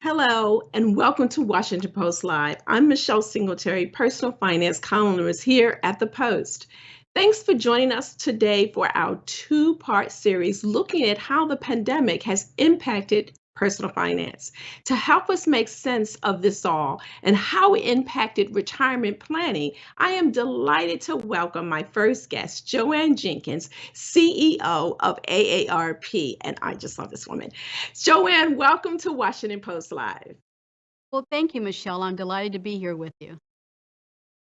Hello, and welcome to Washington Post Live. I'm Michelle Singletary, personal finance columnist here at the Post. Thanks for joining us today for our two-part series looking at how the pandemic has impacted personal finance. To help us make sense of this all and how it impacted retirement planning, I am delighted to welcome my first guest, Joanne Jenkins, CEO of AARP. And I just love this woman. Joanne, welcome to Washington Post Live. Well, thank you, Michelle. I'm delighted to be here with you.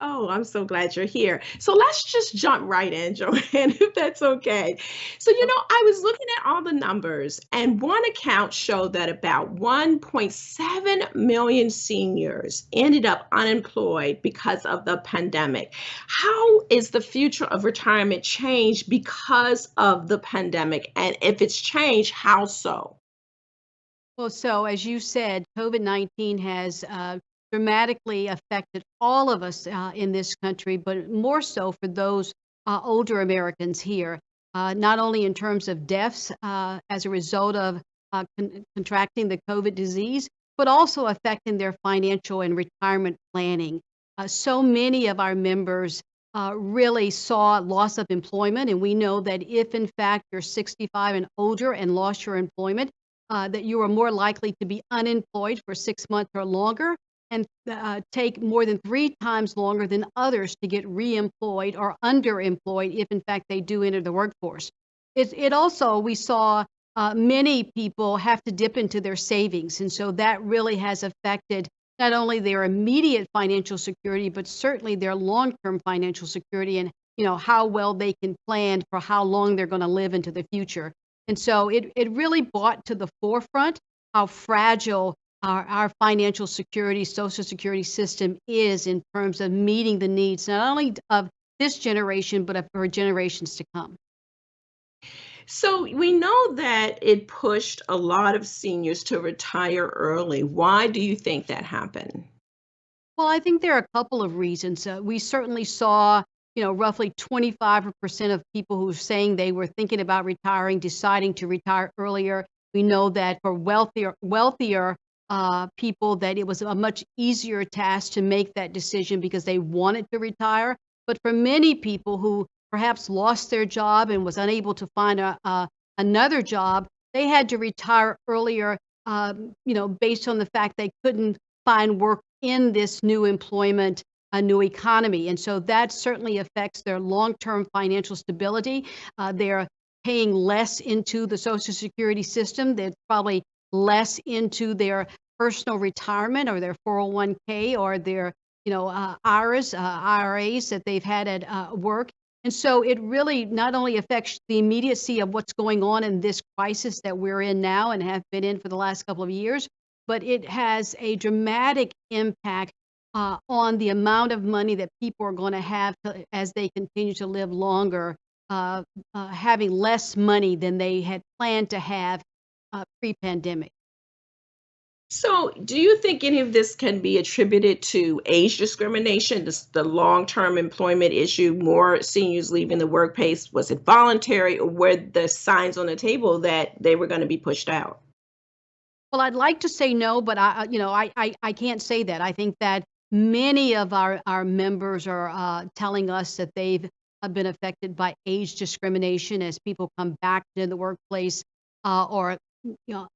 Oh, I'm so glad you're here. So let's just jump right in, Joanne, if that's okay. So, I was looking at all the numbers, and one account showed that about 1.7 million seniors ended up unemployed because of the pandemic. How is the future of retirement changed because of the pandemic? And if it's changed, how so? Well, so as you said, COVID-19 has dramatically affected all of us in this country, but more so for those older Americans here, not only in terms of deaths as a result of contracting the COVID disease, but also affecting their financial and retirement planning. So many of our members really saw loss of employment, and we know that if in fact you're 65 and older and lost your employment, that you are more likely to be unemployed for 6 months or longer and take more than 3 times longer than others to get reemployed or underemployed if, in fact, they do enter the workforce. It also, we saw many people have to dip into their savings. And so that really has affected not only their immediate financial security, but certainly their long-term financial security and how well they can plan for how long they're going to live into the future. And so it really brought to the forefront how fragile our financial security, social security system is in terms of meeting the needs, not only of this generation, but for generations to come. So we know that it pushed a lot of seniors to retire early. Why do you think that happened? Well, I think there are a couple of reasons. We certainly saw, roughly 25% of people who were saying they were thinking about retiring, deciding to retire earlier. We know that for wealthier people, that it was a much easier task to make that decision because they wanted to retire. But for many people who perhaps lost their job and was unable to find another job, they had to retire earlier, based on the fact they couldn't find work in this new employment, a new economy. And so that certainly affects their long-term financial stability. They're paying less into the Social Security system. They're probably less into their personal retirement or their 401k or their, IRAs that they've had at work. And so it really not only affects the immediacy of what's going on in this crisis that we're in now and have been in for the last couple of years, but it has a dramatic impact on the amount of money that people are going to have as they continue to live longer, having less money than they had planned to have pre-pandemic. So, do you think any of this can be attributed to age discrimination, the long-term employment issue, more seniors leaving the workplace? Was it voluntary, or were the signs on the table that they were going to be pushed out? Well, I'd like to say no, but I can't say that. I think that many of our members are telling us that they've been affected by age discrimination as people come back to the workplace or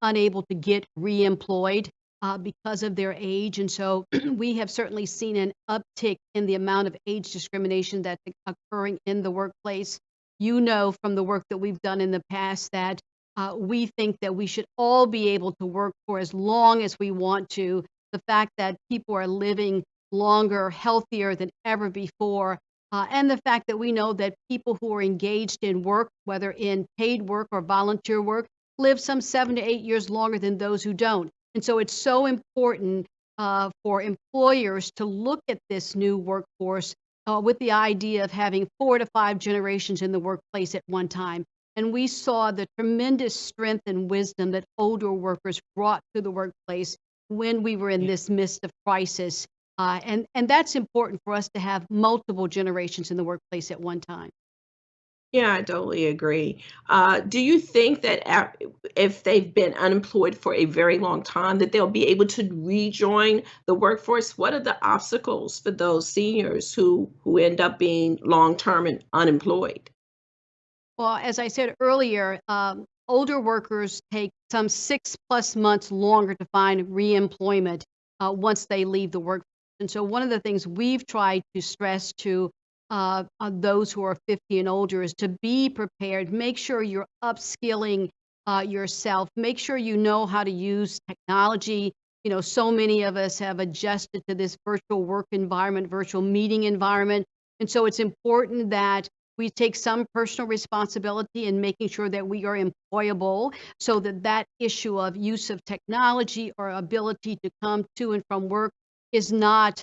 unable to get reemployed. because of their age. And so we have certainly seen an uptick in the amount of age discrimination that's occurring in the workplace. You know from the work that we've done in the past that we think that we should all be able to work for as long as we want to. The fact that people are living longer, healthier than ever before, and the fact that we know that people who are engaged in work, whether in paid work or volunteer work, live some 7 to 8 years longer than those who don't. And so it's so important for employers to look at this new workforce with the idea of having 4 to 5 generations in the workplace at one time. And we saw the tremendous strength and wisdom that older workers brought to the workplace when we were in this midst of crisis. And that's important for us to have multiple generations in the workplace at one time. Yeah, I totally agree. Do you think that if they've been unemployed for a very long time, that they'll be able to rejoin the workforce? What are the obstacles for those seniors who end up being long-term and unemployed? Well, as I said earlier, older workers take some 6+ months longer to find reemployment once they leave the workforce. And so, one of the things we've tried to stress to those who are 50 and older is to be prepared. Make sure you're upskilling yourself. Make sure you know how to use technology. You know, so many of us have adjusted to this virtual work environment, virtual meeting environment. And so, it's important that we take some personal responsibility in making sure that we are employable so that that issue of use of technology or ability to come to and from work is not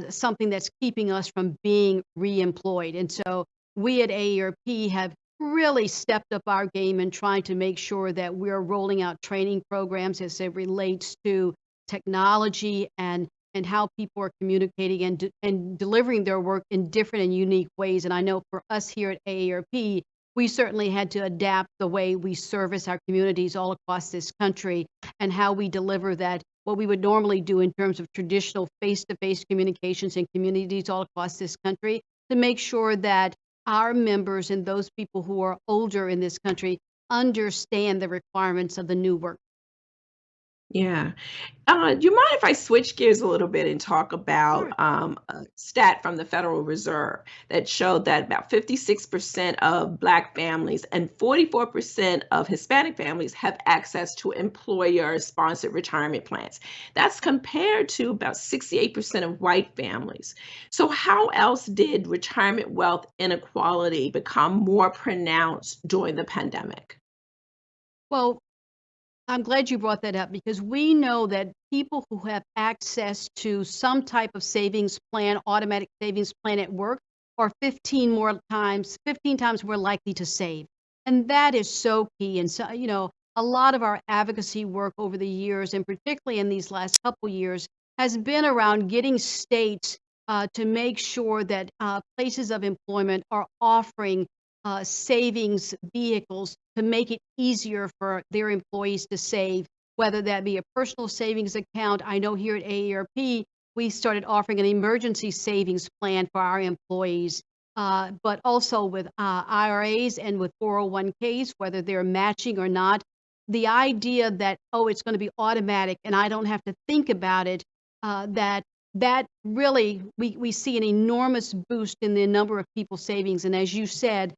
something that's keeping us from being reemployed. And so we at AARP have really stepped up our game in trying to make sure that we're rolling out training programs as it relates to technology and how people are communicating and delivering their work in different and unique ways. And I know for us here at AARP, we certainly had to adapt the way we service our communities all across this country and how we deliver that, what we would normally do in terms of traditional face-to-face communications in communities all across this country, to make sure that our members and those people who are older in this country understand the requirements of the new work. Yeah. Do you mind if I switch gears a little bit and talk about Sure. a stat from the Federal Reserve that showed that about 56% of Black families and 44% of Hispanic families have access to employer-sponsored retirement plans. That's compared to about 68% of white families. So, how else did retirement wealth inequality become more pronounced during the pandemic? Well, I'm glad you brought that up because we know that people who have access to some type of savings plan, automatic savings plan at work, are 15 times more likely to save. And that is so key. And so, a lot of our advocacy work over the years, and particularly in these last couple years, has been around getting states to make sure that places of employment are offering savings vehicles to make it easier for their employees to save, whether that be a personal savings account. I know here at AARP, we started offering an emergency savings plan for our employees, but also with IRAs and with 401ks, whether they're matching or not. The idea that, oh, it's going to be automatic and I don't have to think about it, that really, we see an enormous boost in the number of people savings. And as you said,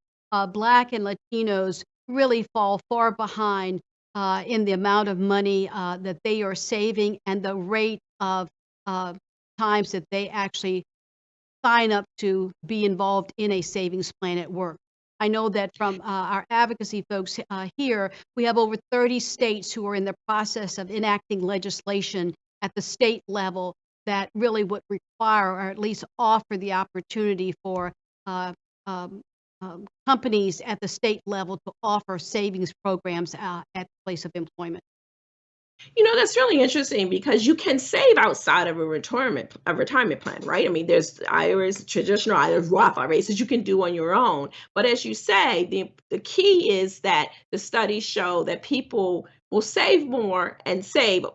Black and Latinos really fall far behind in the amount of money that they are saving and the rate of uh, times that they actually sign up to be involved in a savings plan at work. I know that from our advocacy folks here, we have over 30 states who are in the process of enacting legislation at the state level that really would require or at least offer the opportunity for uh, um, companies at the state level to offer savings programs at the place of employment. That's really interesting because you can save outside of a retirement plan, right? I mean, there's IRAs, traditional IRAs, Roth IRAs that you can do on your own. But as you say, the key is that the studies show that people will save more and save,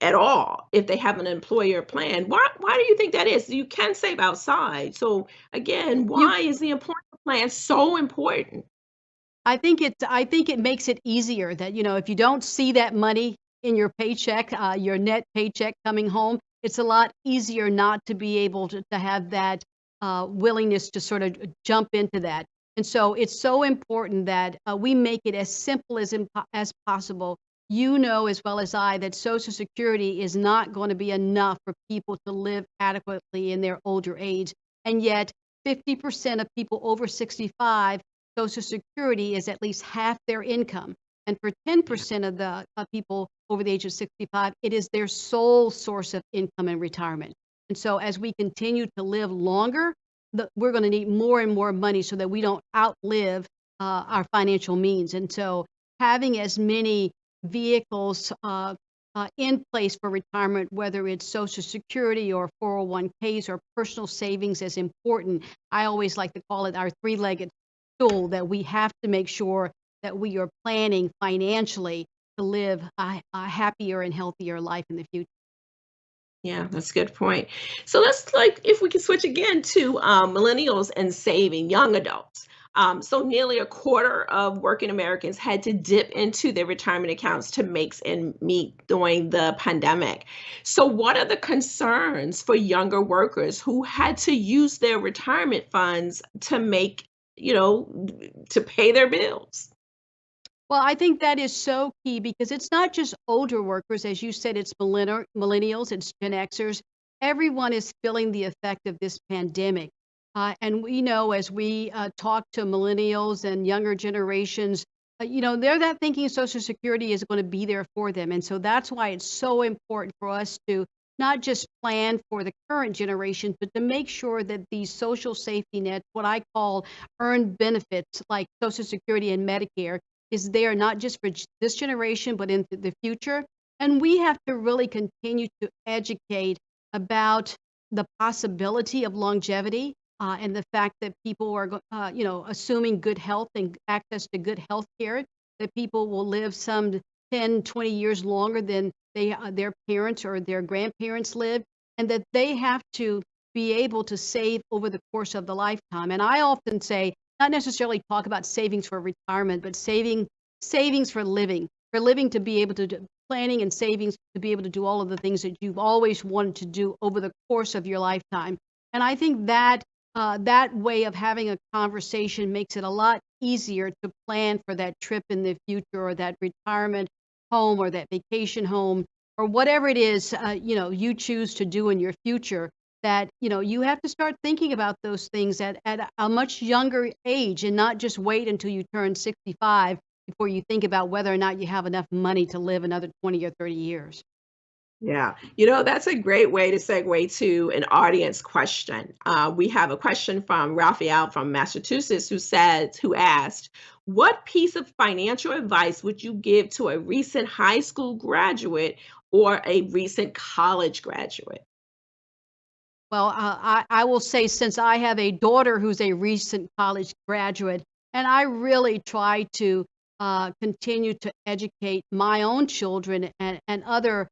at all if they have an employer plan. Why do you think that is? You can save outside. So again, You why is the employer plan so important? I think it makes it easier that, if you don't see that money in your paycheck, your net paycheck coming home, it's a lot easier not to be able to have that willingness to sort of jump into that. And so it's so important that we make it as simple as possible. You know as well as I that Social Security is not going to be enough for people to live adequately in their older age. And yet, 50% of people over 65, Social Security is at least half their income. And for Yeah. 10% of the people over the age of 65, it is their sole source of income in retirement. And so, as we continue to live longer, we're going to need more and more money so that we don't outlive our financial means. And so, having as many vehicles in place for retirement, whether it's Social Security or 401ks or personal savings, is important. I always like to call it our three-legged stool, that we have to make sure that we are planning financially to live a happier and healthier life in the future. Yeah, that's a good point. So let's like if we can switch again to millennials and saving young adults. So nearly a quarter of working Americans had to dip into their retirement accounts to make and meet during the pandemic. So what are the concerns for younger workers who had to use their retirement funds to make, to pay their bills? Well, I think that is so key because it's not just older workers, as you said, it's millennials, it's Gen Xers. Everyone is feeling the effect of this pandemic. And we know as we talk to millennials and younger generations, they're not thinking Social Security is going to be there for them. And so that's why it's so important for us to not just plan for the current generation, but to make sure that these social safety nets, what I call earned benefits like Social Security and Medicare, is there not just for this generation, but into the future. And we have to really continue to educate about the possibility of longevity and the fact that people are, assuming good health and access to good health care, that people will live some 10, 20 years longer than their parents or their grandparents lived, and that they have to be able to save over the course of the lifetime. And I often say, not necessarily talk about savings for retirement, but savings for living to be able to do planning and savings to be able to do all of the things that you've always wanted to do over the course of your lifetime. And I think that that way of having a conversation makes it a lot easier to plan for that trip in the future or that retirement home or that vacation home or whatever it is you choose to do in your future, that you have to start thinking about those things at a much younger age and not just wait until you turn 65 before you think about whether or not you have enough money to live another 20 or 30 years. Yeah, that's a great way to segue to an audience question. We have a question from Raphael from Massachusetts who asked, "What piece of financial advice would you give to a recent high school graduate or a recent college graduate?" Well, I will say, since I have a daughter who's a recent college graduate, and I really try to continue to educate my own children and other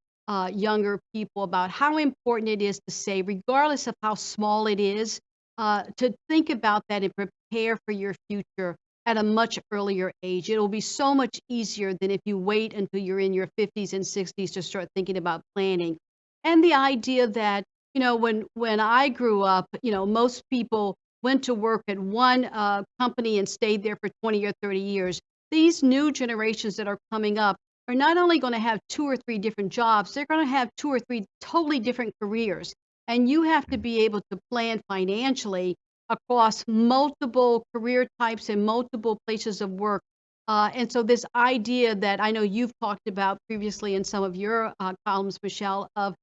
younger people about how important it is to save, regardless of how small it is, to think about that and prepare for your future at a much earlier age. It'll be so much easier than if you wait until you're in your 50s and 60s to start thinking about planning. And the idea that when I grew up, most people went to work at one company and stayed there for 20 or 30 years. These new generations that are coming up are not only going to have two or three different jobs, they're going to have two or three totally different careers. And you have to be able to plan financially across multiple career types and multiple places of work. And so, this idea that I know you've talked about previously in some of your columns, Michelle, of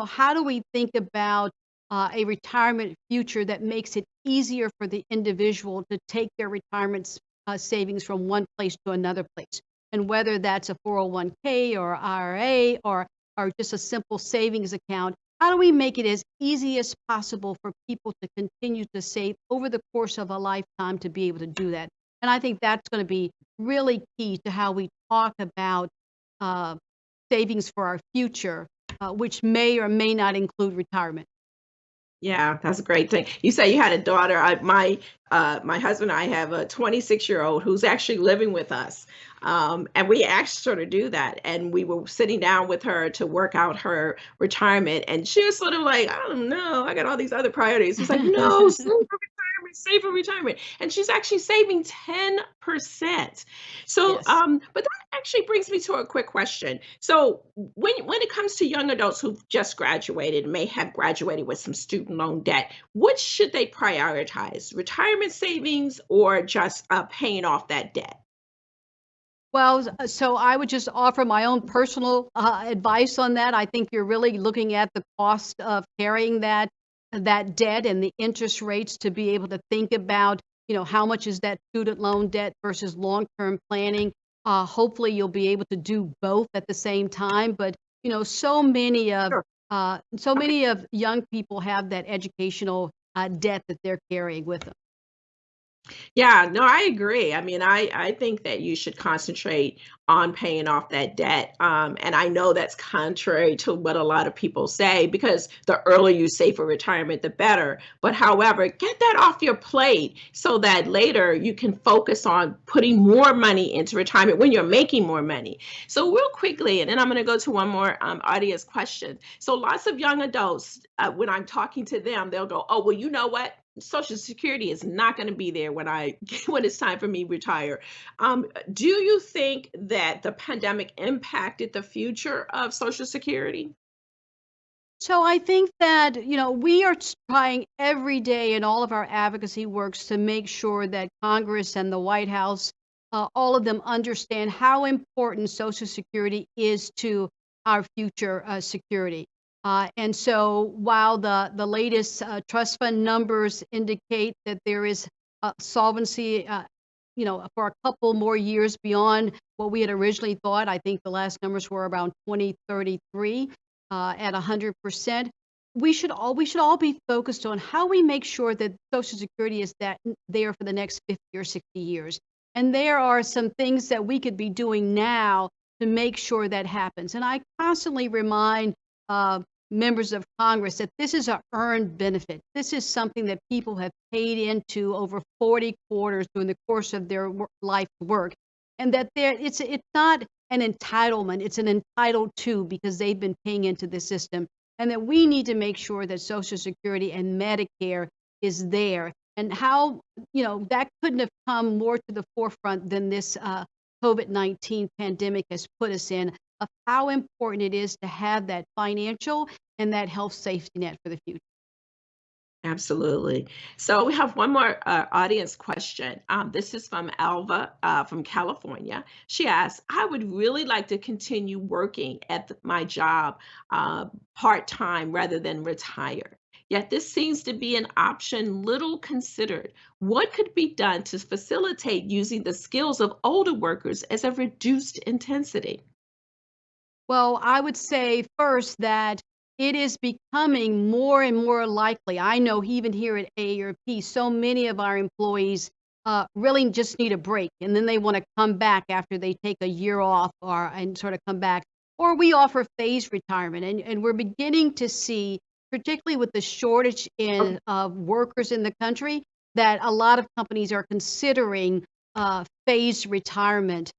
how do we think about a retirement future that makes it easier for the individual to take their retirement savings from one place to another place? And whether that's a 401k or IRA or just a simple savings account, how do we make it as easy as possible for people to continue to save over the course of a lifetime to be able to do that? And I think that's going to be really key to how we talk about uh, savings for our future, which may or may not include retirement. Yeah, that's a great thing. You say you had a daughter. My husband and I have a 26-year-old who's actually living with us. And we asked her to do that. And we were sitting down with her to work out her retirement. And she was sort of like, I don't know, I got all these other priorities. It's like, no, save for retirement. And she's actually saving 10%. So, Yes. but that actually brings me to a quick question. So, when it comes to young adults who've just graduated, may have graduated with some student loan debt, which should they prioritize? Retirement savings or just paying off that debt? Well, so I would just offer my own personal advice on that. I think you're really looking at the cost of carrying that debt and the interest rates to be able to think about, how much is that student loan debt versus long-term planning. Hopefully, you'll be able to do both at the same time. But Sure. so Okay. many of young people have that educational debt that they're carrying with them. Yeah, no, I agree. I mean, I think that you should concentrate on paying off that debt. And I know that's contrary to what a lot of people say because the earlier you save for retirement, the better. But however, get that off your plate so that later you can focus on putting more money into retirement when you're making more money. So, real quickly, and then I'm going to go to one more audience question. So, lots of young adults, when I'm talking to them, they'll go, "Oh, well, you know what? Social Security is not going to be there when I when it's time for me to retire." Do you think that the pandemic impacted the future of Social Security? So I think that, we are trying every day in all of our advocacy works to make sure that Congress and the White House, all of them understand how important Social Security is to our future security. And so while the latest trust fund numbers indicate that there is solvency, for a couple more years beyond what we had originally thought, I think the last numbers were around 2033 at 100%. We should all be focused on how we make sure that Social Security is there for the next 50 or 60 years. And there are some things that we could be doing now to make sure that happens. And I constantly remind uh, members of Congress that this is a earned benefit. This is something that people have paid into over 40 quarters during the course of their life work, and that it's not an entitlement, it's an entitled to because they've been paying into the system, and that we need to make sure that Social Security and Medicare is there. And how, that couldn't have come more to the forefront than this COVID-19 pandemic has put us in, of how important it is to have that financial and that health safety net for the future. Absolutely. So we have one more audience question. This is from Alva from California. She asks, I would really like to continue working at my job part time rather than retire. Yet this seems to be an option little considered. What could be done to facilitate using the skills of older workers as a reduced intensity? Well, I would say first that it is becoming more and more likely. I know even here at AARP, so many of our employees really just need a break, and then they want to come back after they take a year off or and sort of come back. Or we offer phased retirement, and we're beginning to see, particularly with the shortage Okay. in of workers in the country, that a lot of companies are considering phased retirement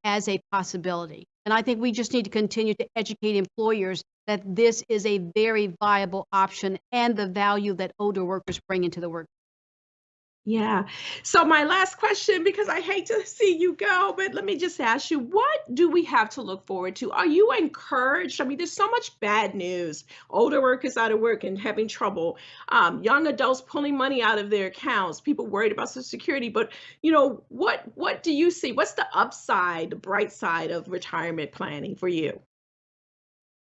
as a possibility. And I think we just need to continue to educate employers that this is a very viable option and the value that older workers bring into the work. Yeah. So my last question, because I hate to see you go, but let me just ask you, what do we have to look forward to? Are you encouraged? I mean, there's so much bad news. Older workers out of work and having trouble. Young adults pulling money out of their accounts. People worried about Social Security. But what do you see? What's the upside, the bright side of retirement planning for you?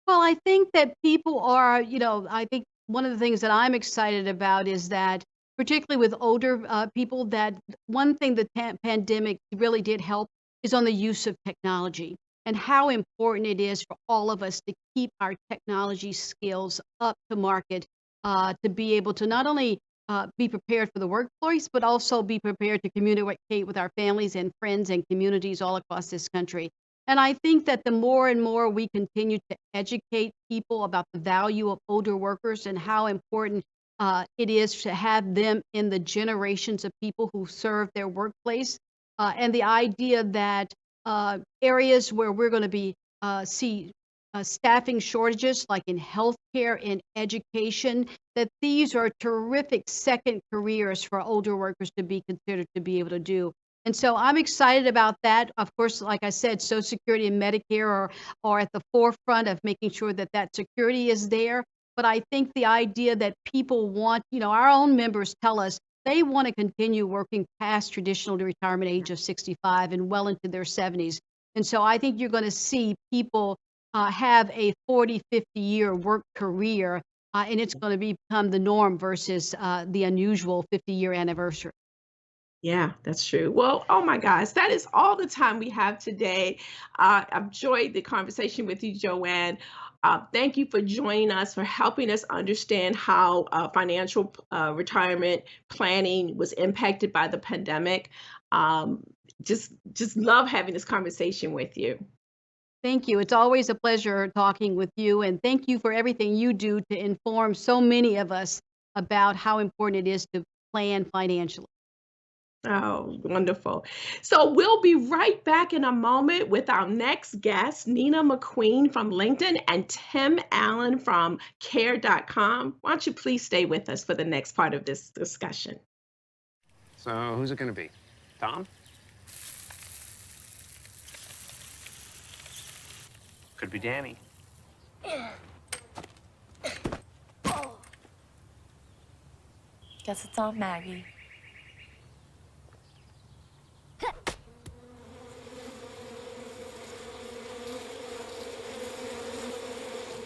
Well, I think that people are, I think one of the things that I'm excited about is that, particularly with older people, that one thing the pandemic really did help is on the use of technology and how important it is for all of us to keep our technology skills up to market to be able to not only be prepared for the workplace, but also be prepared to communicate with our families and friends and communities all across this country. And I think that the more and more we continue to educate people about the value of older workers and how important it is to have them in the generations of people who serve their workplace, and the idea that areas where we're going to be see staffing shortages, like in healthcare and education, that these are terrific second careers for older workers to be considered to be able to do. And so I'm excited about that. Of course, like I said, Social Security and Medicare are at the forefront of making sure that that security is there. But I think the idea that people want, our own members tell us they want to continue working past traditional retirement age of 65 and well into their 70s. And so I think you're going to see people have a 40, 50-year work career, and it's going to become the norm versus the unusual 50-year anniversary. Yeah, that's true. Well, oh my gosh, that is all the time we have today. I've enjoyed the conversation with you, Joanne. Thank you for joining us, for helping us understand how financial retirement planning was impacted by the pandemic. Um, just love having this conversation with you. Thank you. It's always a pleasure talking with you, and thank you for everything you do to inform so many of us about how important it is to plan financially. Oh, wonderful. So we'll be right back in a moment with our next guest, Nina McQueen from LinkedIn and Tim Allen from care.com. Why don't you please stay with us for the next part of this discussion? So who's it gonna be? Tom? Could be Danny. Guess it's Aunt Maggie.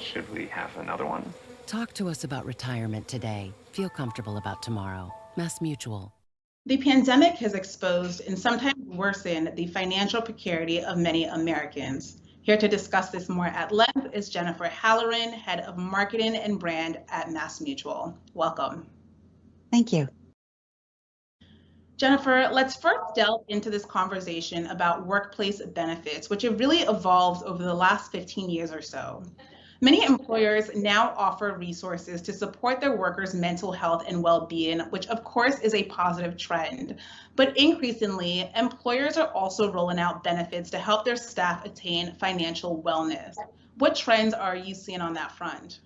Should we have another one? Talk to us about retirement today. Feel comfortable about tomorrow. Mass Mutual. The pandemic has exposed and sometimes worsened the financial precarity of many Americans. Here to discuss this more at length is Jennifer Halloran, Head of Marketing and Brand at Mass Mutual. Welcome. Thank you. Jennifer, let's first delve into this conversation about workplace benefits, which have really evolved over the last 15 years or so. Many employers now offer resources to support their workers' mental health and well-being, which of course is a positive trend. But increasingly, employers are also rolling out benefits to help their staff attain financial wellness. What trends are you seeing on that front?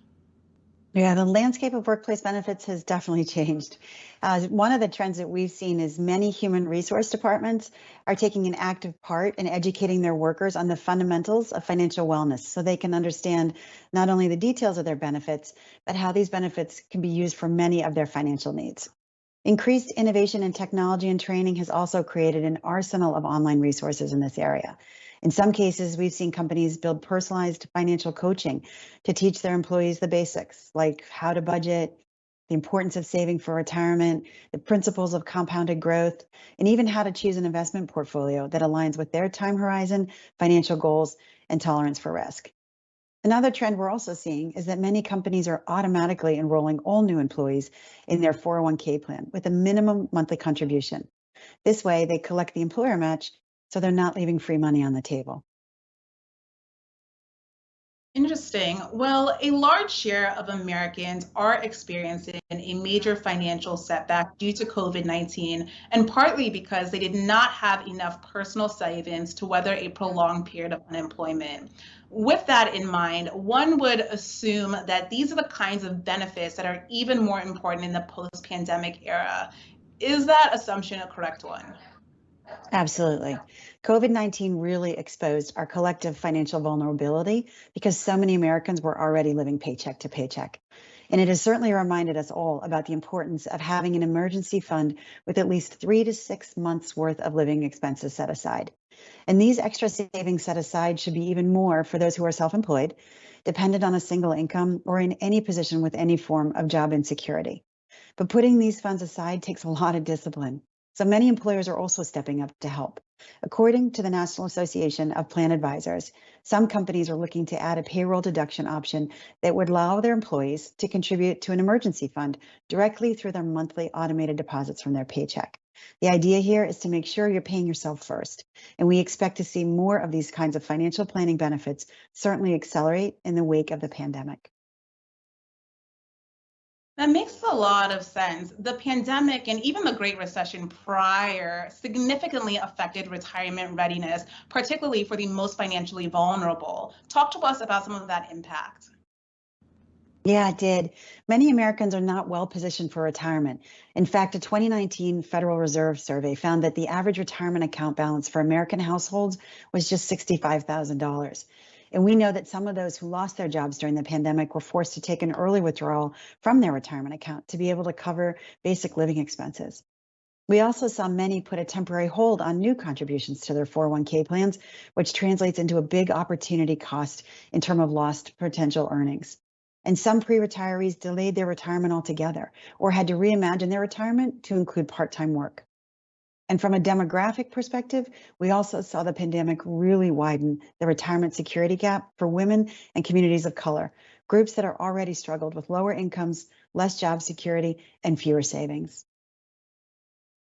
Yeah, the landscape of workplace benefits has definitely changed. One of the trends that we've seen is many human resource departments are taking an active part in educating their workers on the fundamentals of financial wellness so they can understand not only the details of their benefits, but how these benefits can be used for many of their financial needs. Increased innovation in technology and training has also created an arsenal of online resources in this area. In some cases, we've seen companies build personalized financial coaching to teach their employees the basics, like how to budget, the importance of saving for retirement, the principles of compounded growth, and even how to choose an investment portfolio that aligns with their time horizon, financial goals, and tolerance for risk. Another trend we're also seeing is that many companies are automatically enrolling all new employees in their 401k plan with a minimum monthly contribution. This way, they collect the employer match, so they're not leaving free money on the table. Interesting. Well, a large share of Americans are experiencing a major financial setback due to COVID-19, and partly because they did not have enough personal savings to weather a prolonged period of unemployment. With that in mind, one would assume that these are the kinds of benefits that are even more important in the post-pandemic era. Is that assumption a correct one? Absolutely. COVID-19 really exposed our collective financial vulnerability because so many Americans were already living paycheck to paycheck. And it has certainly reminded us all about the importance of having an emergency fund with at least 3 to 6 months worth of living expenses set aside. And these extra savings set aside should be even more for those who are self-employed, dependent on a single income, or in any position with any form of job insecurity. But putting these funds aside takes a lot of discipline. So many employers are also stepping up to help. According to the National Association of Plan Advisors, some companies are looking to add a payroll deduction option that would allow their employees to contribute to an emergency fund directly through their monthly automated deposits from their paycheck. The idea here is to make sure you're paying yourself first, and we expect to see more of these kinds of financial planning benefits certainly accelerate in the wake of the pandemic. That makes a lot of sense. The pandemic and even the Great Recession prior significantly affected retirement readiness, particularly for the most financially vulnerable. Talk to us about some of that impact. Yeah, it did. Many Americans are not well positioned for retirement. In fact, a 2019 Federal Reserve survey found that the average retirement account balance for American households was just $65,000. And we know that some of those who lost their jobs during the pandemic were forced to take an early withdrawal from their retirement account to be able to cover basic living expenses. We also saw many put a temporary hold on new contributions to their 401k plans, which translates into a big opportunity cost in terms of lost potential earnings. And some pre-retirees delayed their retirement altogether or had to reimagine their retirement to include part-time work. And from a demographic perspective, we also saw the pandemic really widen the retirement security gap for women and communities of color, groups that are already struggled with lower incomes, less job security, and fewer savings.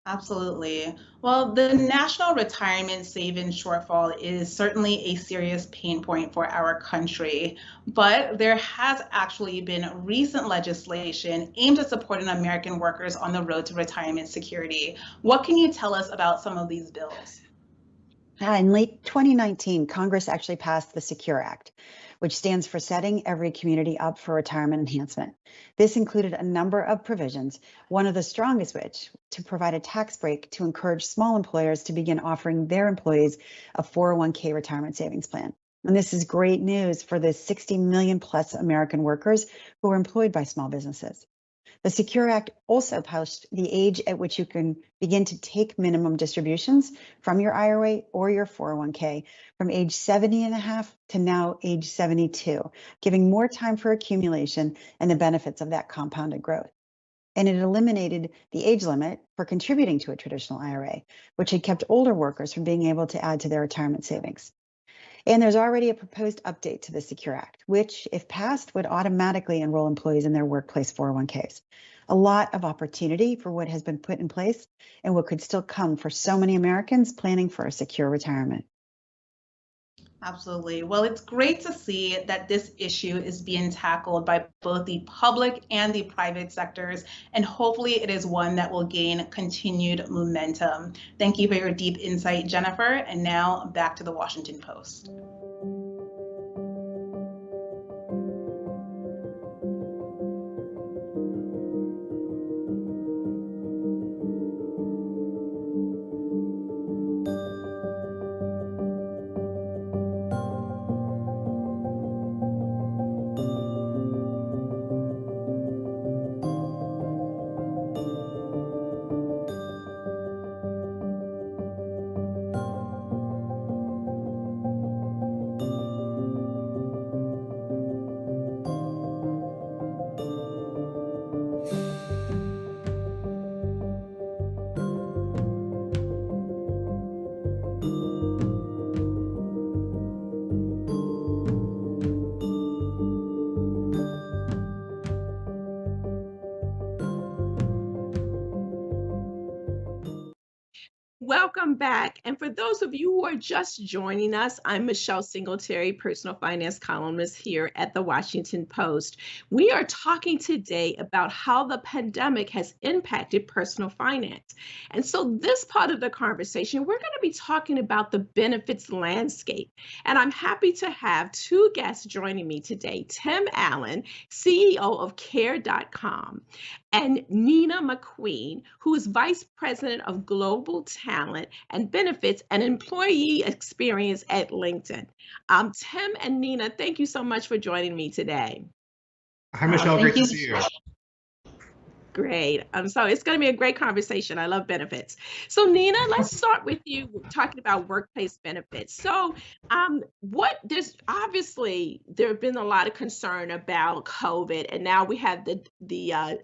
Absolutely. Well, the national retirement savings shortfall is certainly a serious pain point for our country, but there has actually been recent legislation aimed at supporting American workers on the road to retirement security. What can you tell us about some of these bills? In late 2019, Congress actually passed the Secure Act, which stands for Setting Every Community Up for Retirement Enhancement. This included a number of provisions, one of the strongest which to provide a tax break to encourage small employers to begin offering their employees a 401k retirement savings plan. And this is great news for the 60 million plus American workers who are employed by small businesses. The Secure Act also pushed the age at which you can begin to take minimum distributions from your IRA or your 401k from age 70 and a half to now age 72, giving more time for accumulation and the benefits of that compounded growth. And it eliminated the age limit for contributing to a traditional IRA, which had kept older workers from being able to add to their retirement savings. And there's already a proposed update to the Secure Act, which, if passed, would automatically enroll employees in their workplace 401ks. A lot of opportunity for what has been put in place and what could still come for so many Americans planning for a secure retirement. Absolutely. Well, it's great to see that this issue is being tackled by both the public and the private sectors, and hopefully it is one that will gain continued momentum. Thank you for your deep insight, Jennifer. And now back to the Washington Post. Welcome back. And for those of you who are just joining us, I'm Michelle Singletary, personal finance columnist here at the Washington Post. We are talking today about how the pandemic has impacted personal finance. And so this part of the conversation, we're going to be talking about the benefits landscape. And I'm happy to have two guests joining me today, Tim Allen, CEO of Care.com, and Nina McQueen, who is Vice President of Global Talent and Benefits and Employee Experience at LinkedIn. Tim and Nina, thank you so much for joining me today. Hi, Michelle. Great to see you. Great. So it's going to be a great conversation. I love benefits. So Nina, let's start with you talking about workplace benefits. So there's obviously there have been a lot of concern about COVID, and now we have the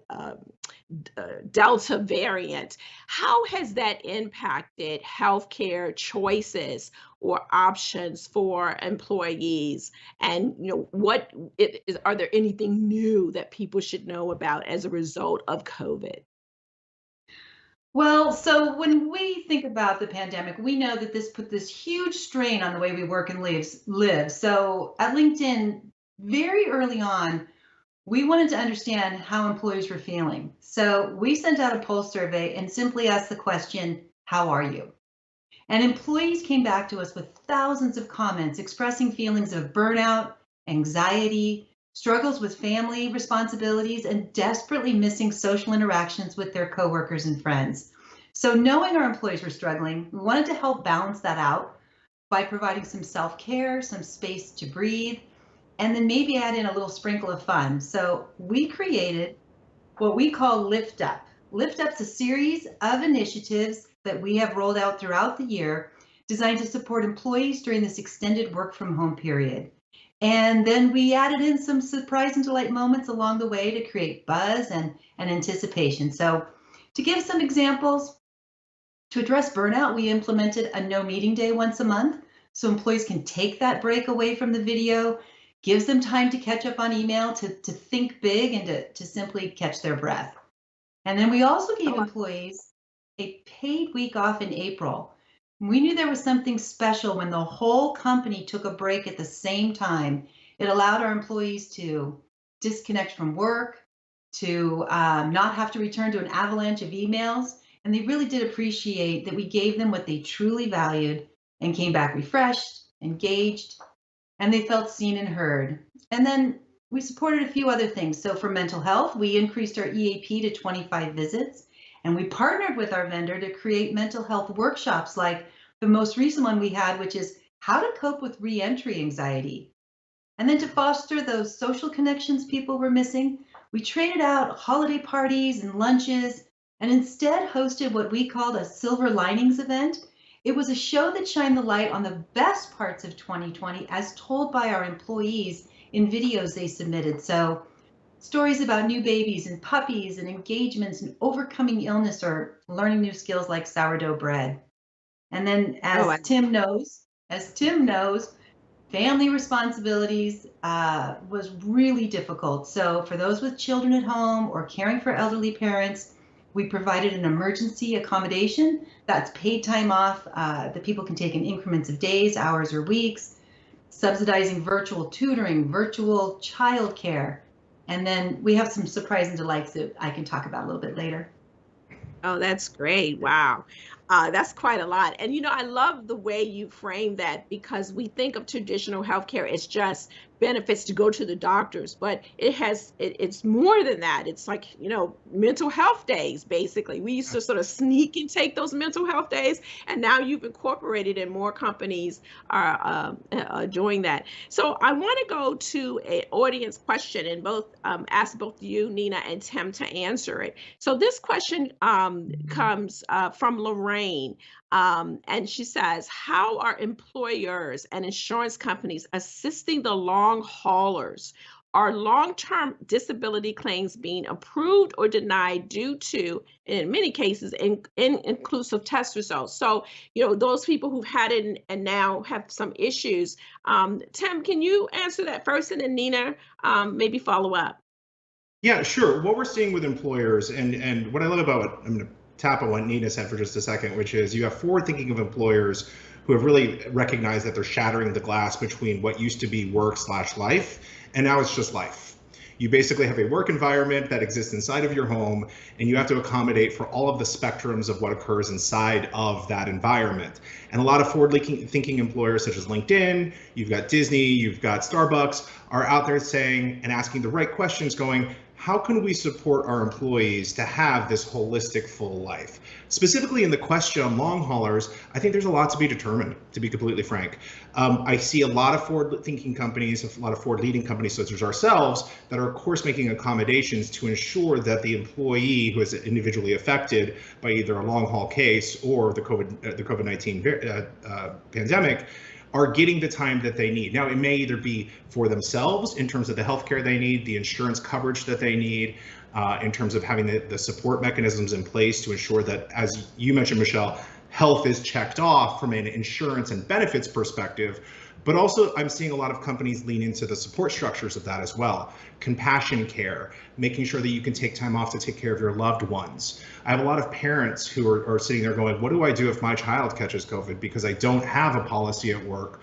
Delta variant. How has that impacted healthcare choices or options for employees? And are there anything new that people should know about as a result of COVID? Well, so when we think about the pandemic, we know that this put this huge strain on the way we work and live. So at LinkedIn, very early on, we wanted to understand how employees were feeling. So we sent out a poll survey and simply asked the question, how are you? And employees came back to us with thousands of comments expressing feelings of burnout, anxiety, struggles with family responsibilities, and desperately missing social interactions with their coworkers and friends. So knowing our employees were struggling, we wanted to help balance that out by providing some self-care, some space to breathe, and then maybe add in a little sprinkle of fun. So we created what we call Lift Up. Lift Up's a series of initiatives that we have rolled out throughout the year designed to support employees during this extended work from home period. And then we added in some surprise and delight moments along the way to create buzz and anticipation. So to give some examples, to address burnout, we implemented a no meeting day once a month so employees can take that break away from the video, gives them time to catch up on email, to think big and to simply catch their breath. And then we also gave employees a paid week off in April. We knew there was something special when the whole company took a break at the same time. It allowed our employees to disconnect from work, to not have to return to an avalanche of emails. And they really did appreciate that we gave them what they truly valued and came back refreshed, engaged, and they felt seen and heard. And then we supported a few other things. So for mental health, we increased our EAP to 25 visits, and we partnered with our vendor to create mental health workshops like the most recent one we had, which is how to cope with reentry anxiety. And then to foster those social connections people were missing, we traded out holiday parties and lunches and instead hosted what we called a Silver Linings event. It was a show that shined the light on the best parts of 2020 as told by our employees in videos they submitted. So stories about new babies and puppies and engagements and overcoming illness or learning new skills like sourdough bread. And then as Tim knows, family responsibilities was really difficult. So for those with children at home or caring for elderly parents, we provided an emergency accommodation that's paid time off that people can take in increments of days, hours, or weeks, subsidizing virtual tutoring, virtual childcare. And then we have some surprise and delights that I can talk about a little bit later. Oh, that's great. Wow. That's quite a lot. And, you know, I love the way you frame that because we think of traditional healthcare as just benefits to go to the doctors, but it's more than that. It's like, you know, mental health days, basically. We used to sort of sneak and take those mental health days, and now you've incorporated and more companies are doing that. So I want to go to an audience question and ask both you, Nina, and Tim to answer it. So this question comes from Lorraine. And she says, how are employers and insurance companies assisting the long haulers? Are long-term disability claims being approved or denied due to, in many cases, inconclusive test results? So, you know, those people who've had it and now have some issues. Tim, can you answer that first, and then Nina, maybe follow up? Yeah, sure. What we're seeing with employers and what I love about, I'm going to tap on what Nina said for just a second, which is you have forward-thinking of employers who have really recognized that they're shattering the glass between what used to be work/life, and now it's just life. You basically have a work environment that exists inside of your home, and you have to accommodate for all of the spectrums of what occurs inside of that environment. And a lot of forward-thinking employers such as LinkedIn, you've got Disney, you've got Starbucks, are out there saying and asking the right questions going, how can we support our employees to have this holistic full life? Specifically in the question on long haulers, I think there's a lot to be determined, to be completely frank. I see a lot of forward-thinking companies, a lot of forward-leading companies such as ourselves that are of course making accommodations to ensure that the employee who is individually affected by either a long haul case or the COVID-19 pandemic are getting the time that they need. Now, it may either be for themselves in terms of the healthcare they need, the insurance coverage that they need, in terms of having the support mechanisms in place to ensure that, as you mentioned, Michelle, health is checked off from an insurance and benefits perspective. But also, I'm seeing a lot of companies lean into the support structures of that as well. Compassion care, making sure that you can take time off to take care of your loved ones. I have a lot of parents who are sitting there going, what do I do if my child catches COVID because I don't have a policy at work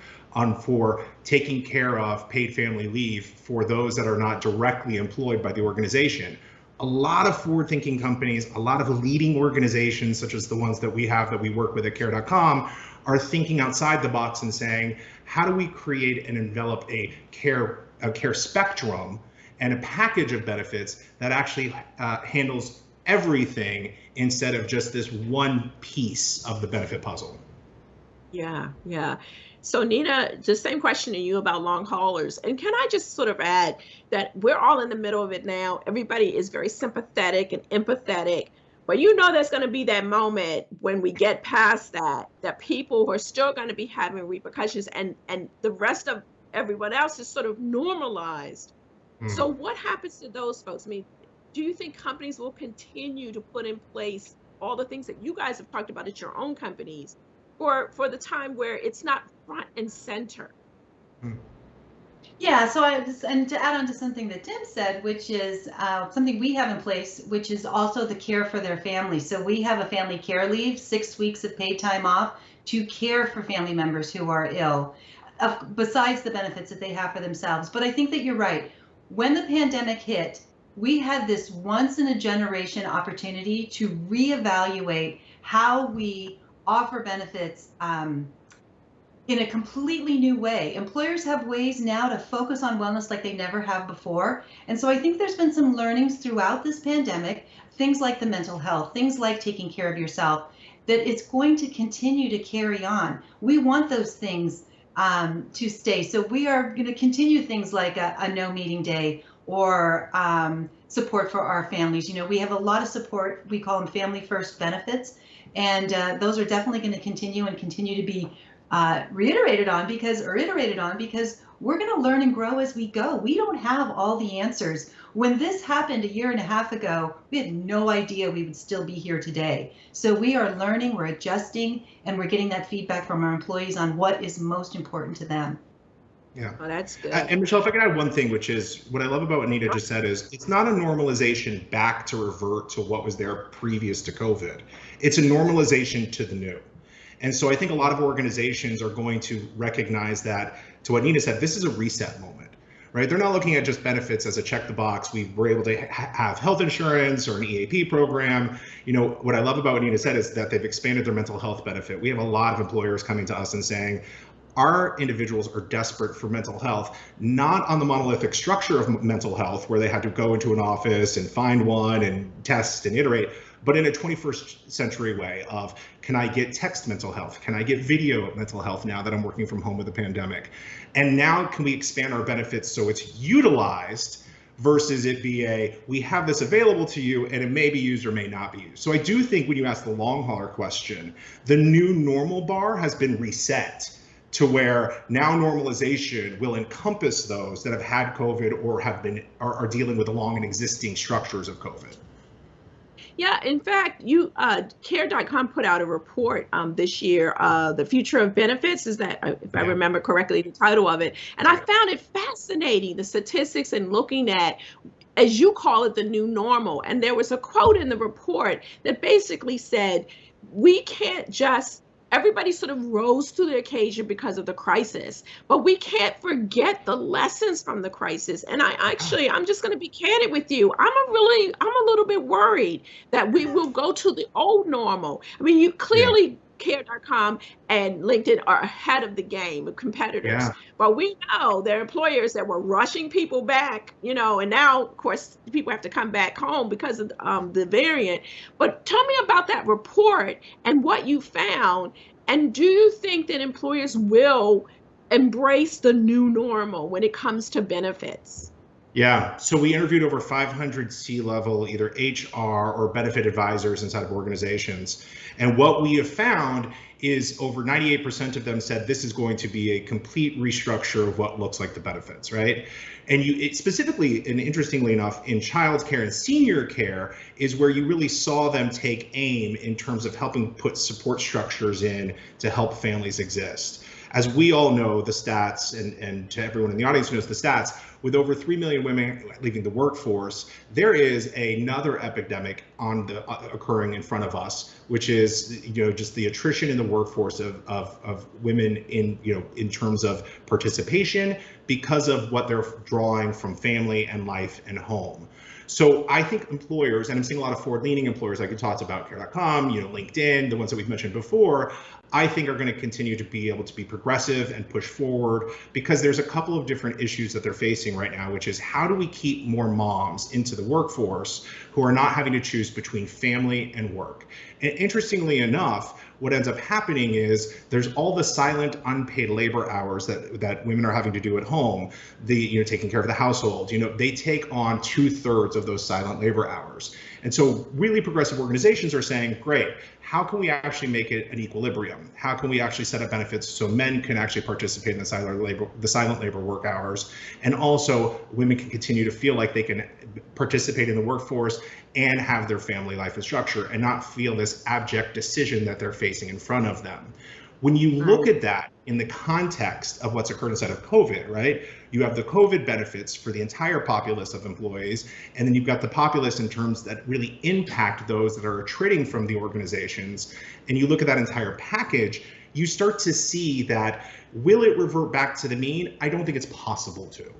for taking care of paid family leave for those that are not directly employed by the organization. A lot of forward-thinking companies, a lot of leading organizations, such as the ones that we work with at care.com, are thinking outside the box and saying, how do we create and envelop a care spectrum and a package of benefits that actually handles everything instead of just this one piece of the benefit puzzle? Yeah. So Nina, the same question to you about long haulers. And can I just sort of add that we're all in the middle of it now. Everybody is very sympathetic and empathetic, but there's going to be that moment when we get past that people who are still going to be having repercussions, and the rest of everyone else is sort of normalized. So what happens to those folks? I mean, do you think companies will continue to put in place all the things that you guys have talked about at your own companies for the time where it's not front and center? Yeah, and to add on to something that Tim said, which is something we have in place, which is also the care for their family. So we have a family care leave, 6 weeks of paid time off to care for family members who are ill, besides the benefits that they have for themselves. But I think that you're right. When the pandemic hit, we had this once in a generation opportunity to reevaluate how we offer benefits in a completely new way. Employers have ways now to focus on wellness like they never have before. And so I think there's been some learnings throughout this pandemic, things like the mental health, things like taking care of yourself, that it's going to continue to carry on. We want those things to stay. So we are going to continue things like a no meeting day or support for our families. We have a lot of support. We call them family first benefits. And those are definitely going to continue to be iterated on because we're going to learn and grow as we go. We don't have all the answers. When this happened 1.5 years ago, we had no idea we would still be here today. So we are learning, we're adjusting, and we're getting that feedback from our employees on what is most important to them. Yeah. Oh, that's good. And Michelle, if I can add one thing, which is what I love about what Nina just said is it's not a normalization back to revert to what was there previous to COVID. It's a normalization to the new. And so I think a lot of organizations are going to recognize that, to what Nina said, this is a reset moment, right? They're not looking at just benefits as a check the box. We were able to have health insurance or an EAP program. What I love about what Nina said is that they've expanded their mental health benefit. We have a lot of employers coming to us and saying, our individuals are desperate for mental health, not on the monolithic structure of mental health where they had to go into an office and find one and test and iterate, but in a 21st century way of, can I get text mental health? Can I get video mental health now that I'm working from home with the pandemic? And now can we expand our benefits so it's utilized versus it be we have this available to you and it may be used or may not be used. So I do think when you ask the long hauler question, the new normal bar has been reset to where now normalization will encompass those that have had COVID or are dealing with the long and existing structures of COVID. Yeah, in fact, care.com put out a report this year, The Future of Benefits, is that, if I remember correctly, the title of it. And I found it fascinating, the statistics and looking at, as you call it, the new normal. And there was a quote in the report that basically said, we can't just everybody sort of rose to the occasion because of the crisis, but we can't forget the lessons from the crisis. And I'm just going to be candid with you. I'm a little bit worried that we will go to the old normal. I mean, you clearly, care.com and LinkedIn are ahead of the game of competitors, but we know there are employers that were rushing people back, and now, of course, people have to come back home because of the variant. But tell me about that report and what you found. And do you think that employers will embrace the new normal when it comes to benefits? Yeah, so we interviewed over 500 C-level, either HR or benefit advisors inside of organizations. And what we have found is over 98% of them said this is going to be a complete restructure of what looks like the benefits, right? And specifically, and interestingly enough, in child care and senior care is where you really saw them take aim in terms of helping put support structures in to help families exist. As we all know the stats, and to everyone in the audience who knows the stats, with over 3 million women leaving the workforce, there is another epidemic occurring in front of us, which is just the attrition in the workforce of women in terms of participation because of what they're drawing from family and life and home. So I think employers, and I'm seeing a lot of forward-leaning employers like you talked about, Care.com, LinkedIn, the ones that we've mentioned before, I think are going to continue to be able to be progressive and push forward, because there's a couple of different issues that they're facing right now, which is how do we keep more moms into the workforce who are not having to choose between family and work? And interestingly enough, what ends up happening is there's all the silent unpaid labor hours that women are having to do at home, taking care of the household, they take on 2/3 of those silent labor hours. And so really progressive organizations are saying, great, how can we actually make it an equilibrium? How can we actually set up benefits so men can actually participate in the silent labor work hours, and also women can continue to feel like they can participate in the workforce and have their family life and structure and not feel this abject decision that they're facing in front of them. When you look at that in the context of what's occurred inside of COVID, right? You have the COVID benefits for the entire populace of employees, and then you've got the populace in terms that really impact those that are attriting from the organizations. And you look at that entire package, you start to see that, will it revert back to the mean? I don't think it's possible to.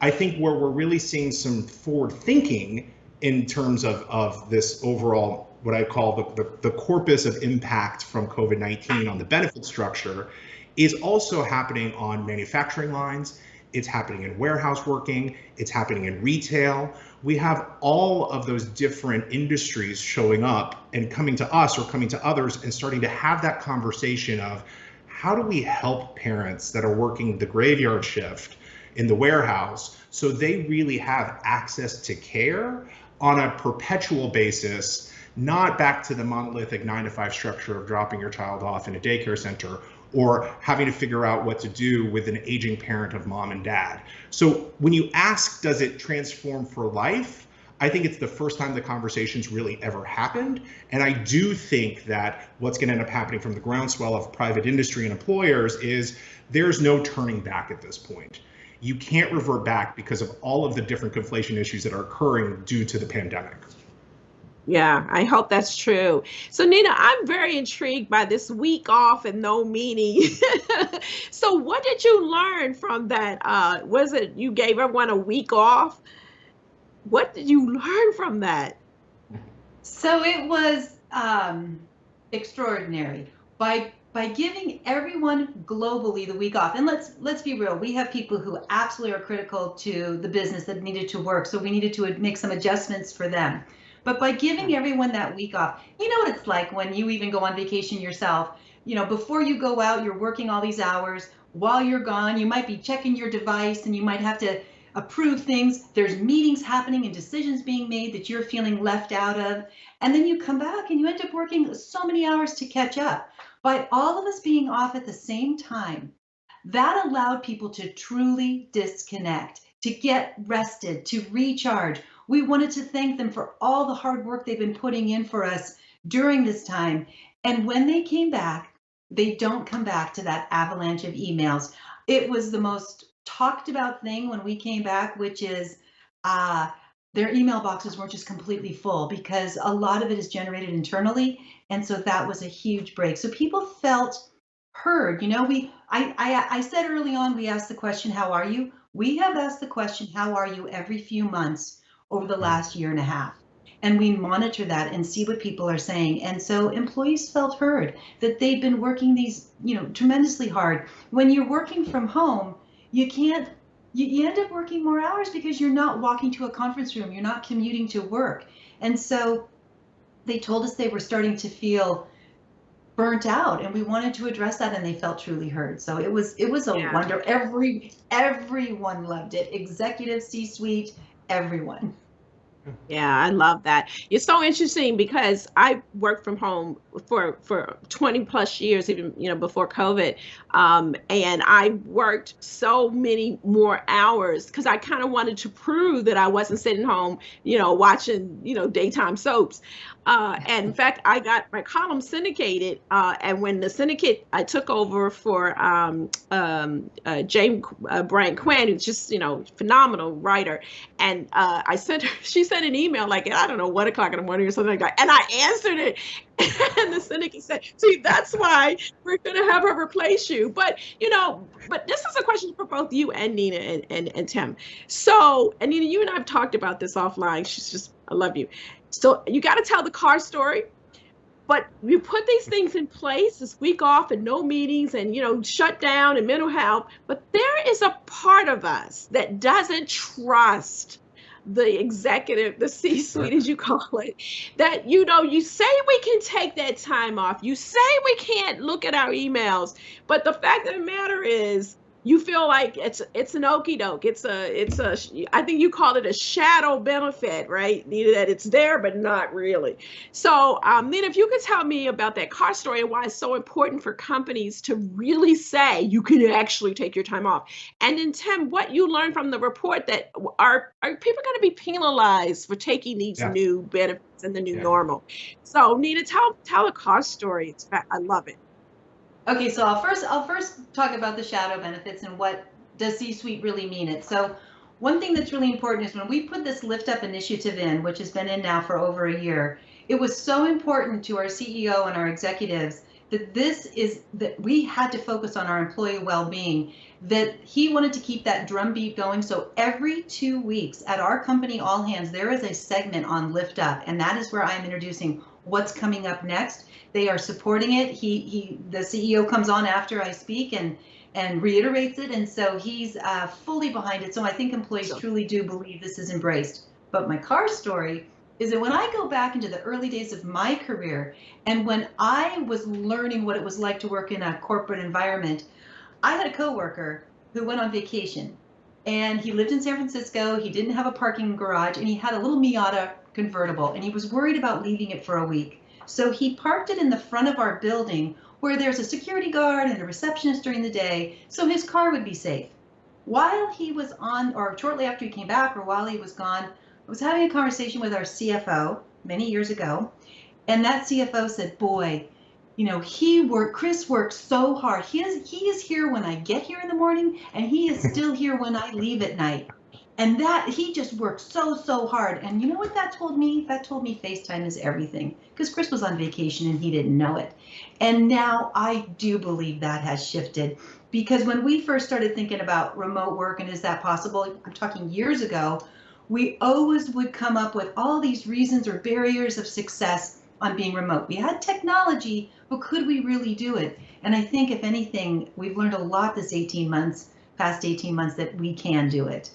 I think where we're really seeing some forward thinking in terms of this overall, what I call the corpus of impact from COVID-19 on the benefit structure, is also happening on manufacturing lines. It's happening in warehouse working. It's happening in retail. We have all of those different industries showing up and coming to us or coming to others and starting to have that conversation of, how do we help parents that are working the graveyard shift in the warehouse so they really have access to care on a perpetual basis, not back to the monolithic 9-to-5 structure of dropping your child off in a daycare center or having to figure out what to do with an aging parent of mom and dad. So when you ask, does it transform for life? I think it's the first time the conversation's really ever happened. And I do think that what's going to end up happening from the groundswell of private industry and employers is there's no turning back at this point. You can't revert back because of all of the different conflation issues that are occurring due to the pandemic. Yeah, I hope that's true. So Nina, I'm very intrigued by this week off and no meeting. So what did you learn from that? Was it you gave everyone a week off? What did you learn from that? So it was extraordinary. By giving everyone globally the week off, and let's be real, we have people who absolutely are critical to the business that needed to work, so we needed to make some adjustments for them. But by giving everyone that week off, you know what it's like when you even go on vacation yourself. Before you go out, you're working all these hours. While you're gone, you might be checking your device and you might have to approve things. There's meetings happening and decisions being made that you're feeling left out of. And then you come back and you end up working so many hours to catch up. By all of us being off at the same time, that allowed people to truly disconnect, to get rested, to recharge. We wanted to thank them for all the hard work they've been putting in for us during this time. And when they came back, they don't come back to that avalanche of emails. It was the most talked about thing when we came back, which is their email boxes weren't just completely full, because a lot of it is generated internally. And so that was a huge break. So people felt heard. I said early on, we asked the question, how are you? We have asked the question, how are you, every few months over the last year and a half. And we monitor that and see what people are saying. And so employees felt heard, that they've been working these, tremendously hard. When you're working from home, you end up working more hours because you're not walking to a conference room, you're not commuting to work. And so they told us they were starting to feel burnt out, and we wanted to address that, and they felt truly heard. So it was a wonder. Everyone loved it. Executive, C-suite, everyone. Yeah, I love that. It's so interesting because I worked from home for 20 plus years, even before COVID, and I worked so many more hours because I kind of wanted to prove that I wasn't sitting home, watching daytime soaps. And in fact, I got my column syndicated, and when the syndicate I took over for James Bryant Quinn, who's just phenomenal writer. And I sent her, she sent an email like, I don't know, 1 o'clock in the morning or something like that. And I answered it. And the syndicate said, see, that's why we're going to have her replace you. But, but this is a question for both you and Nina and Tim. So, and Nina, you and I have talked about this offline. I love you. So you got to tell the car story. But you put these things in place, this week off and no meetings and, shut down and mental health. But there is a part of us that doesn't trust the executive, the C-suite, as you call it, that, you say we can take that time off. You say we can't look at our emails. But the fact of the matter is, you feel like it's an okie doke. It's a I think you call it a shadow benefit, right? That it's there, but not really. So, Nina, if you could tell me about that car story and why it's so important for companies to really say you can actually take your time off. And then Tim, what you learned from the report that are people going to be penalized for taking these new benefits and the new normal? So, Nina, tell a car story. I love it. Okay, so I'll first talk about the shadow benefits and what does C-suite really mean it. So one thing that's really important is when we put this Lift Up initiative in, which has been in now for over a year, it was so important to our CEO and our executives that we had to focus on our employee well-being, that he wanted to keep that drumbeat going. So every 2 weeks at our company All Hands, there is a segment on Lift Up, and that is where I'm introducing what's coming up next. They are supporting it. The CEO comes on after I speak and reiterates it, and so he's fully behind it. So I think employees truly do believe this is embraced. But my car story is that when I go back into the early days of my career, and when I was learning what it was like to work in a corporate environment, I had a coworker who went on vacation, and he lived in San Francisco. He didn't have a parking garage, and he had a little Miata convertible, and he was worried about leaving it for a week. So he parked it in the front of our building where there's a security guard and a receptionist during the day, so his car would be safe. While he was on, or shortly after he came back, or while he was gone, I was having a conversation with our CFO many years ago, and that CFO said, boy, Chris works so hard. He is here when I get here in the morning, and he is still here when I leave at night. And that he just worked so hard. And you know what that told me? That told me FaceTime is everything, because Chris was on vacation and he didn't know it. And now I do believe that has shifted, because when we first started thinking about remote work and is that possible, I'm talking years ago, we always would come up with all these reasons or barriers of success on being remote. We had technology, but could we really do it? And I think if anything, we've learned a lot this past 18 months that we can do it.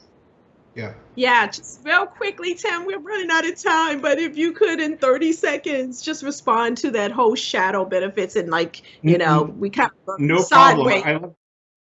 Yeah, just real quickly, Tim, we're running out of time, but if you could in 30 seconds just respond to that whole shadow benefits and we kind of no sideways. Problem.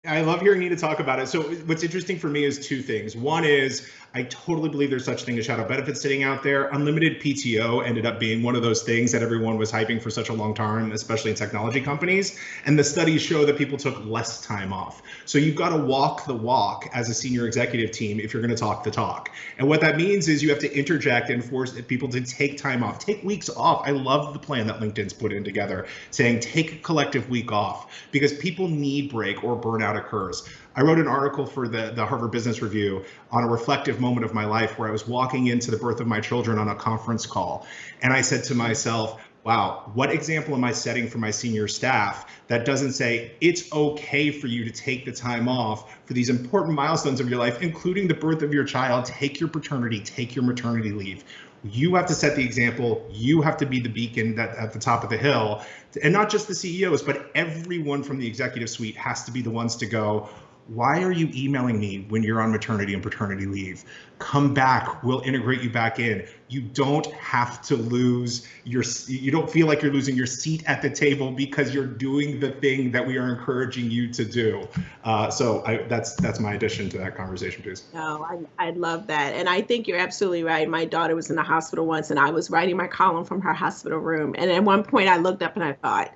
I love hearing Nina talk about it. So what's interesting for me is two things. One is I totally believe there's such thing as shadow benefits sitting out there. Unlimited PTO ended up being one of those things that everyone was hyping for such a long time, especially in technology companies. And the studies show that people took less time off. So you've got to walk the walk as a senior executive team if you're going to talk the talk. And what that means is you have to interject and force people to take time off, take weeks off. I love the plan that LinkedIn's put in together saying take a collective week off, because people need break or burnout occurs. I wrote an article for the Harvard Business Review on a reflective moment of my life where I was walking into the birth of my children on a conference call. And I said to myself, wow, what example am I setting for my senior staff that doesn't say it's okay for you to take the time off for these important milestones of your life, including the birth of your child, take your paternity, take your maternity leave. You have to set the example. You have to be the beacon that at the top of the hill, and not just the CEOs, but everyone from the executive suite has to be the ones to go, Why are you emailing me when you're on maternity and paternity leave? Come back, we'll integrate you back in. You don't have to lose you don't feel like you're losing your seat at the table because you're doing the thing that we are encouraging you to do. That's my addition to that conversation, please. No, I love that. And I think you're absolutely right. My daughter was in the hospital once and I was writing my column from her hospital room. And at one point I looked up and I thought,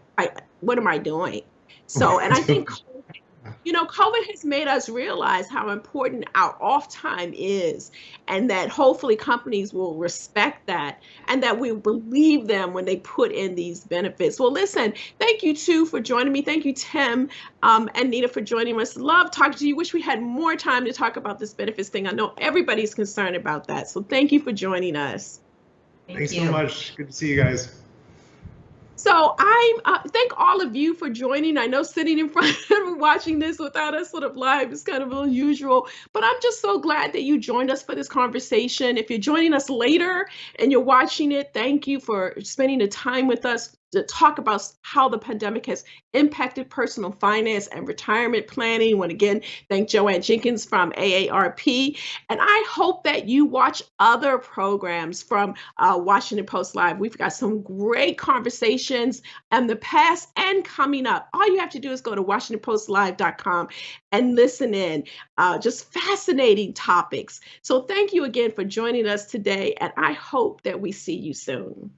what am I doing? So, and I think COVID has made us realize how important our off time is, and that hopefully companies will respect that and that we believe them when they put in these benefits. Well, listen, thank you too for joining me. Thank you, Tim and Nita, for joining us. Love talking to you. Wish we had more time to talk about this benefits thing. I know everybody's concerned about that. So thank you for joining us. Thanks so much. Good to see you guys. So I thank all of you for joining. I know sitting in front of watching this without us sort of live is kind of unusual, but I'm just so glad that you joined us for this conversation. If you're joining us later and you're watching it, thank you for spending the time with us to talk about how the pandemic has impacted personal finance and retirement planning. And again, thank Joanne Jenkins from AARP. And I hope that you watch other programs from Washington Post Live. We've got some great conversations in the past and coming up. All you have to do is go to WashingtonPostLive.com and listen in. Just fascinating topics. So thank you again for joining us today. And I hope that we see you soon.